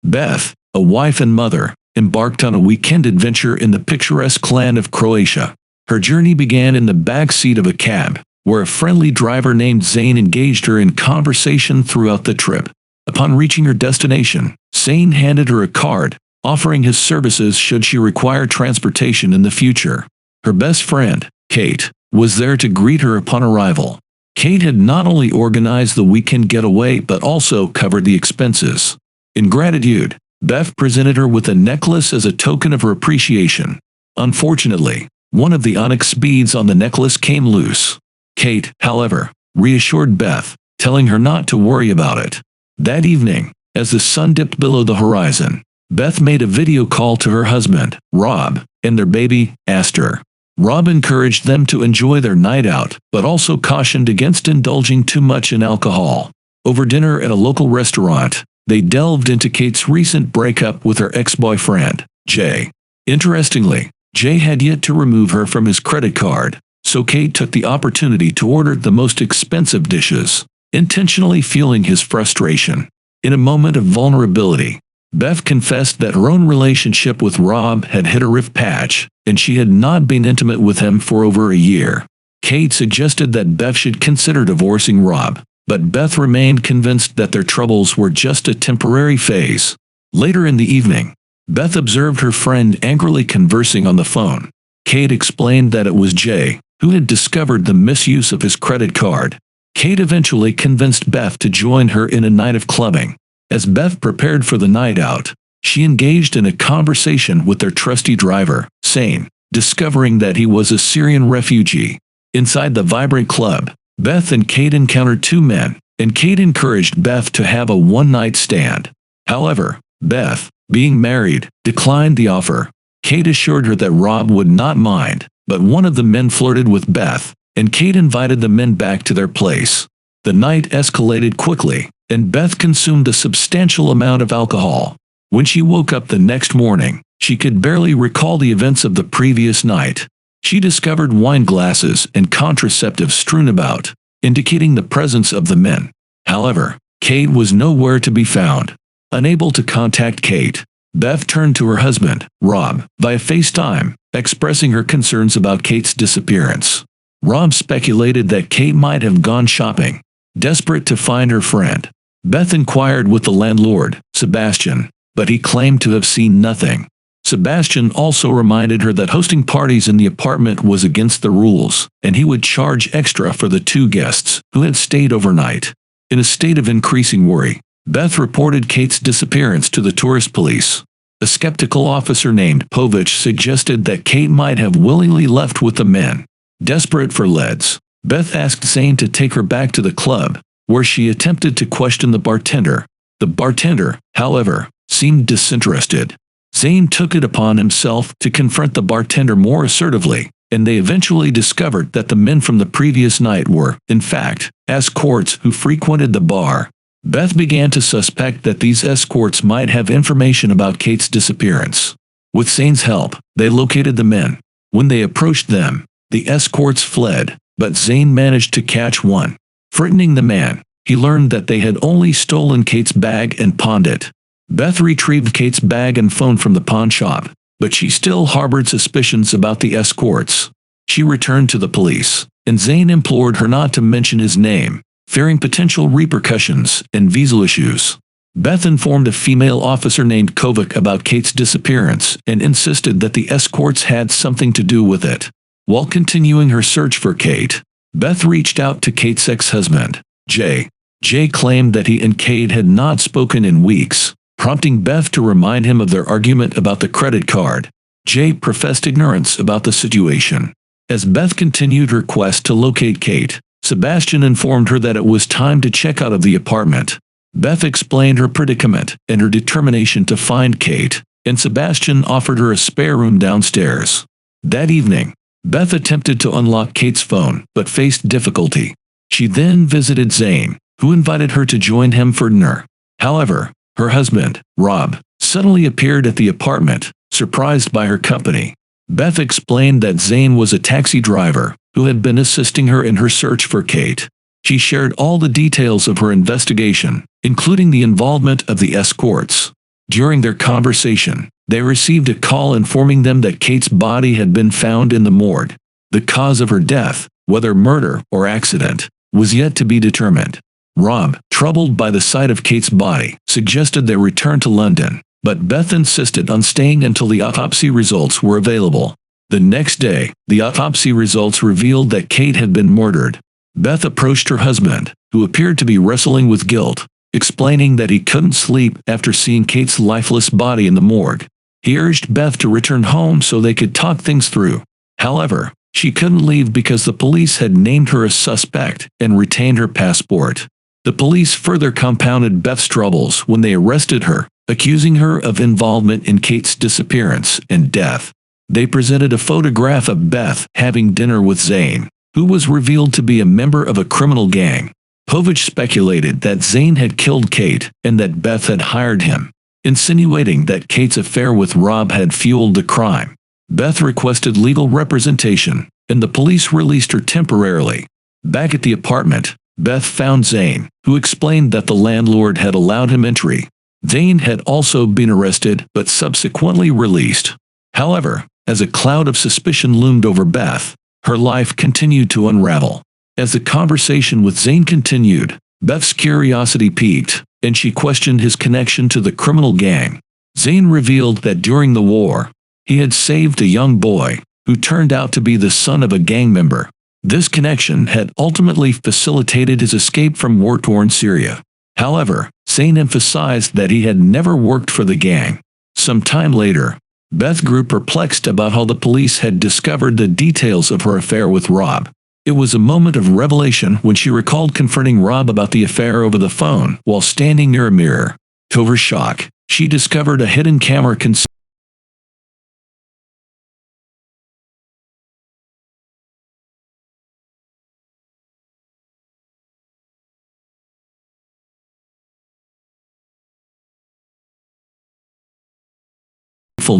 Beth, a wife and mother, embarked on a weekend adventure in the picturesque land of Croatia. Her journey began in the back seat of a cab, where a friendly driver named Zane engaged her in conversation throughout the trip. Upon reaching her destination, Zane handed her a card, offering his services should she require transportation in the future. Her best friend, Kate, was there to greet her upon arrival. Kate had not only organized the weekend getaway but also covered the expenses. In gratitude, Beth presented her with a necklace as a token of her appreciation. Unfortunately, one of the onyx beads on the necklace came loose. Kate, however, reassured Beth, telling her not to worry about it. That evening, as the sun dipped below the horizon, Beth made a video call to her husband, Rob, and their baby, Aster. Rob encouraged them to enjoy their night out, but also cautioned against indulging too much in alcohol. Over dinner at a local restaurant, they delved into Kate's recent breakup with her ex-boyfriend, Jay. Interestingly, Jay had yet to remove her from his credit card, so Kate took the opportunity to order the most expensive dishes, intentionally fueling his frustration. In a moment of vulnerability, Beth confessed that her own relationship with Rob had hit a rough patch, and she had not been intimate with him for over a year. Kate suggested that Beth should consider divorcing Rob, but Beth remained convinced that their troubles were just a temporary phase. Later in the evening, Beth observed her friend angrily conversing on the phone. Kate explained that it was Jay, who had discovered the misuse of his credit card. Kate eventually convinced Beth to join her in a night of clubbing. As Beth prepared for the night out, she engaged in a conversation with their trusty driver, Zane, discovering that he was a Syrian refugee. Inside the vibrant club, Beth and Kate encountered two men, and Kate encouraged Beth to have a one-night stand. However, Beth, being married, declined the offer. Kate assured her that Rob would not mind, but one of the men flirted with Beth, and Kate invited the men back to their place. The night escalated quickly, and Beth consumed a substantial amount of alcohol. When she woke up the next morning, she could barely recall the events of the previous night. She discovered wine glasses and contraceptives strewn about, indicating the presence of the men. However, Kate was nowhere to be found. Unable to contact Kate, Beth turned to her husband, Rob, via FaceTime, expressing her concerns about Kate's disappearance. Rob speculated that Kate might have gone shopping. Desperate to find her friend, Beth inquired with the landlord, Sebastian, but he claimed to have seen nothing. Sebastian also reminded her that hosting parties in the apartment was against the rules, and he would charge extra for the two guests who had stayed overnight. In a state of increasing worry, Beth reported Kate's disappearance to the tourist police. A skeptical officer named Povich suggested that Kate might have willingly left with the men. Desperate for leads, Beth asked Zane to take her back to the club, where she attempted to question the bartender. The bartender, however, seemed disinterested. Zane took it upon himself to confront the bartender more assertively, and they eventually discovered that the men from the previous night were, in fact, escorts who frequented the bar. Beth began to suspect that these escorts might have information about Kate's disappearance. With Zane's help, they located the men. When they approached them, the escorts fled, but Zane managed to catch one. Frightening the man, he learned that they had only stolen Kate's bag and pawned it. Beth retrieved Kate's bag and phone from the pawn shop, but she still harbored suspicions about the escorts. She returned to the police, and Zane implored her not to mention his name, fearing potential repercussions and visa issues. Beth informed a female officer named Kovac about Kate's disappearance and insisted that the escorts had something to do with it. While continuing her search for Kate, Beth reached out to Kate's ex-husband, Jay. Jay claimed that he and Kate had not spoken in weeks, prompting Beth to remind him of their argument about the credit card. Jay professed ignorance about the situation. As Beth continued her quest to locate Kate, Sebastian informed her that it was time to check out of the apartment. Beth explained her predicament and her determination to find Kate, and Sebastian offered her a spare room downstairs. That evening, Beth attempted to unlock Kate's phone but faced difficulty. She then visited Zane, who invited her to join him for dinner. However, her husband, Rob, suddenly appeared at the apartment, surprised by her company. Beth explained that Zane was a taxi driver who had been assisting her in her search for Kate. She shared all the details of her investigation, including the involvement of the escorts. During their conversation, they received a call informing them that Kate's body had been found in the morgue. The cause of her death, whether murder or accident, was yet to be determined. Rob, troubled by the sight of Kate's body, suggested they return to London, but Beth insisted on staying until the autopsy results were available. The next day, the autopsy results revealed that Kate had been murdered. Beth approached her husband, who appeared to be wrestling with guilt, explaining that he couldn't sleep after seeing Kate's lifeless body in the morgue. He urged Beth to return home so they could talk things through. However, she couldn't leave because the police had named her a suspect and retained her passport. The police further compounded Beth's troubles when they arrested her, accusing her of involvement in Kate's disappearance and death. They presented a photograph of Beth having dinner with Zane, who was revealed to be a member of a criminal gang. Povich speculated that Zane had killed Kate and that Beth had hired him, insinuating that Kate's affair with Rob had fueled the crime. Beth requested legal representation, and the police released her temporarily. Back at the apartment, Beth found Zane, who explained that the landlord had allowed him entry. Zane had also been arrested but subsequently released. However, as a cloud of suspicion loomed over Beth, her life continued to unravel. As the conversation with Zane continued, Beth's curiosity piqued, and she questioned his connection to the criminal gang. Zane revealed that during the war, he had saved a young boy, who turned out to be the son of a gang member. This connection had ultimately facilitated his escape from war-torn Syria. However, Zane emphasized that he had never worked for the gang. Some time later, Beth grew perplexed about how the police had discovered the details of her affair with Rob. It was a moment of revelation when she recalled confronting Rob about the affair over the phone while standing near a mirror. To her shock, she discovered a hidden camera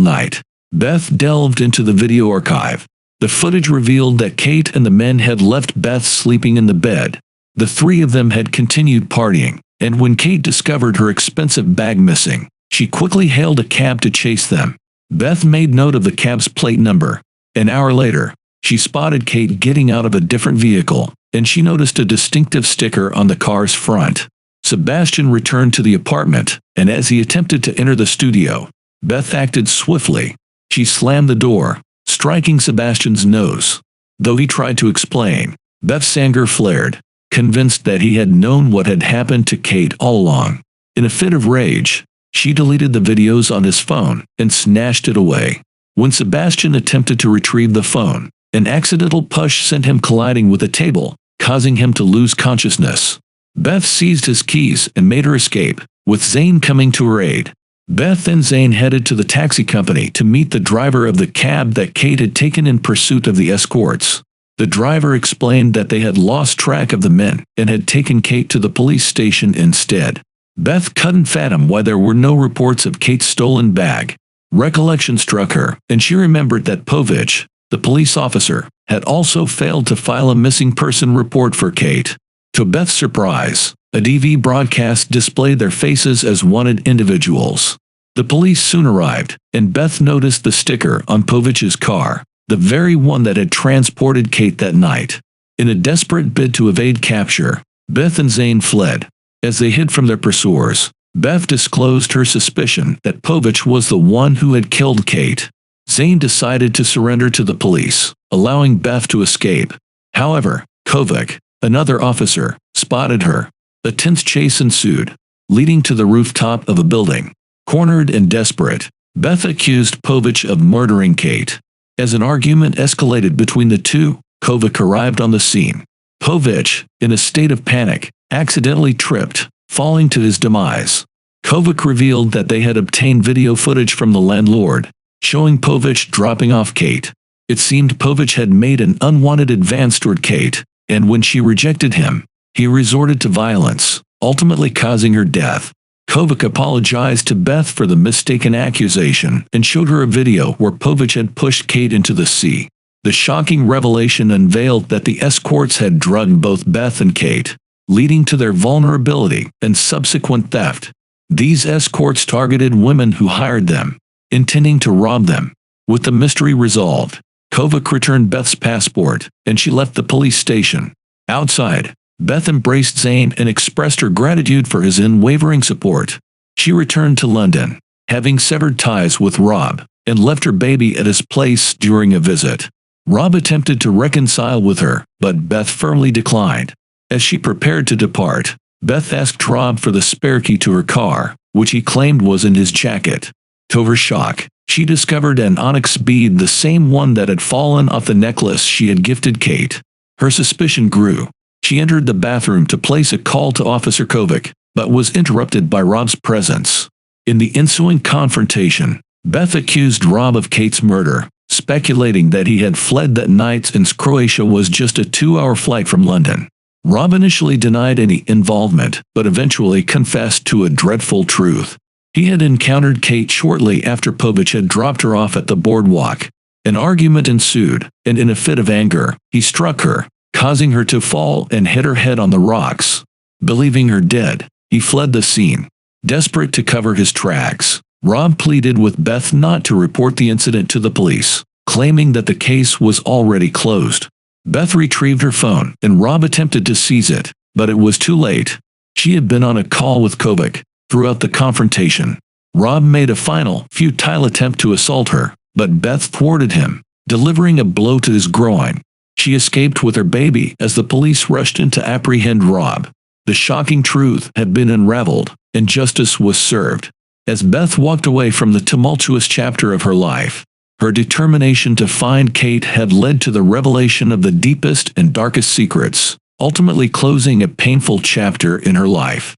night. Beth delved into the video archive. The footage revealed that Kate and the men had left Beth sleeping in the bed. The three of them had continued partying, and when Kate discovered her expensive bag missing, she quickly hailed a cab to chase them. Beth made note of the cab's plate number. An hour later, she spotted Kate getting out of a different vehicle, and she noticed a distinctive sticker on the car's front. Sebastian returned to the apartment, and as he attempted to enter the studio, Beth acted swiftly. She slammed the door, striking Sebastian's nose. Though he tried to explain, Beth's anger flared, convinced that he had known what had happened to Kate all along. In a fit of rage, she deleted the videos on his phone and snatched it away. When Sebastian attempted to retrieve the phone, an accidental push sent him colliding with a table, causing him to lose consciousness. Beth seized his keys and made her escape, with Zane coming to her aid. Beth and Zane headed to the taxi company to meet the driver of the cab that Kate had taken in pursuit of the escorts. The driver explained that they had lost track of the men and had taken Kate to the police station instead. Beth couldn't fathom why there were no reports of Kate's stolen bag. Recollection struck her, and she remembered that Povich, the police officer, had also failed to file a missing person report for Kate. To Beth's surprise, a TV broadcast displayed their faces as wanted individuals. The police soon arrived, and Beth noticed the sticker on Povich's car, the very one that had transported Kate that night. In a desperate bid to evade capture, Beth and Zane fled. As they hid from their pursuers, Beth disclosed her suspicion that Povich was the one who had killed Kate. Zane decided to surrender to the police, allowing Beth to escape. However, Kovac, another officer, spotted her. A tense chase ensued, leading to the rooftop of a building. Cornered and desperate, Beth accused Povich of murdering Kate. As an argument escalated between the two, Kovac arrived on the scene. Povich, in a state of panic, accidentally tripped, falling to his demise. Kovac revealed that they had obtained video footage from the landlord, showing Povich dropping off Kate. It seemed Povich had made an unwanted advance toward Kate, and when she rejected him, he resorted to violence, ultimately causing her death. Kovac apologized to Beth for the mistaken accusation and showed her a video where Povich had pushed Kate into the sea. The shocking revelation unveiled that the escorts had drugged both Beth and Kate, leading to their vulnerability and subsequent theft. These escorts targeted women who hired them, intending to rob them. With the mystery resolved, Kovac returned Beth's passport, and she left the police station. Outside, Beth embraced Zane and expressed her gratitude for his unwavering support. She returned to London, having severed ties with Rob, and left her baby at his place during a visit. Rob attempted to reconcile with her, but Beth firmly declined. As she prepared to depart, Beth asked Rob for the spare key to her car, which he claimed was in his jacket. To her shock, she discovered an onyx bead, the same one that had fallen off the necklace she had gifted Kate. Her suspicion grew. She entered the bathroom to place a call to Officer Kovac, but was interrupted by Rob's presence. In the ensuing confrontation, Beth accused Rob of Kate's murder, speculating that he had fled that night since Croatia was just a 2-hour flight from London. Rob initially denied any involvement, but eventually confessed to a dreadful truth. He had encountered Kate shortly after Povich had dropped her off at the boardwalk. An argument ensued, and in a fit of anger, he struck her, causing her to fall and hit her head on the rocks. Believing her dead, he fled the scene. Desperate to cover his tracks, Rob pleaded with Beth not to report the incident to the police, claiming that the case was already closed. Beth retrieved her phone, and Rob attempted to seize it, but it was too late. She had been on a call with Kovac. Throughout the confrontation, Rob made a final, futile attempt to assault her, but Beth thwarted him, delivering a blow to his groin. She escaped with her baby as the police rushed in to apprehend Rob. The shocking truth had been unraveled, and justice was served. As Beth walked away from the tumultuous chapter of her life, her determination to find Kate had led to the revelation of the deepest and darkest secrets, ultimately closing a painful chapter in her life.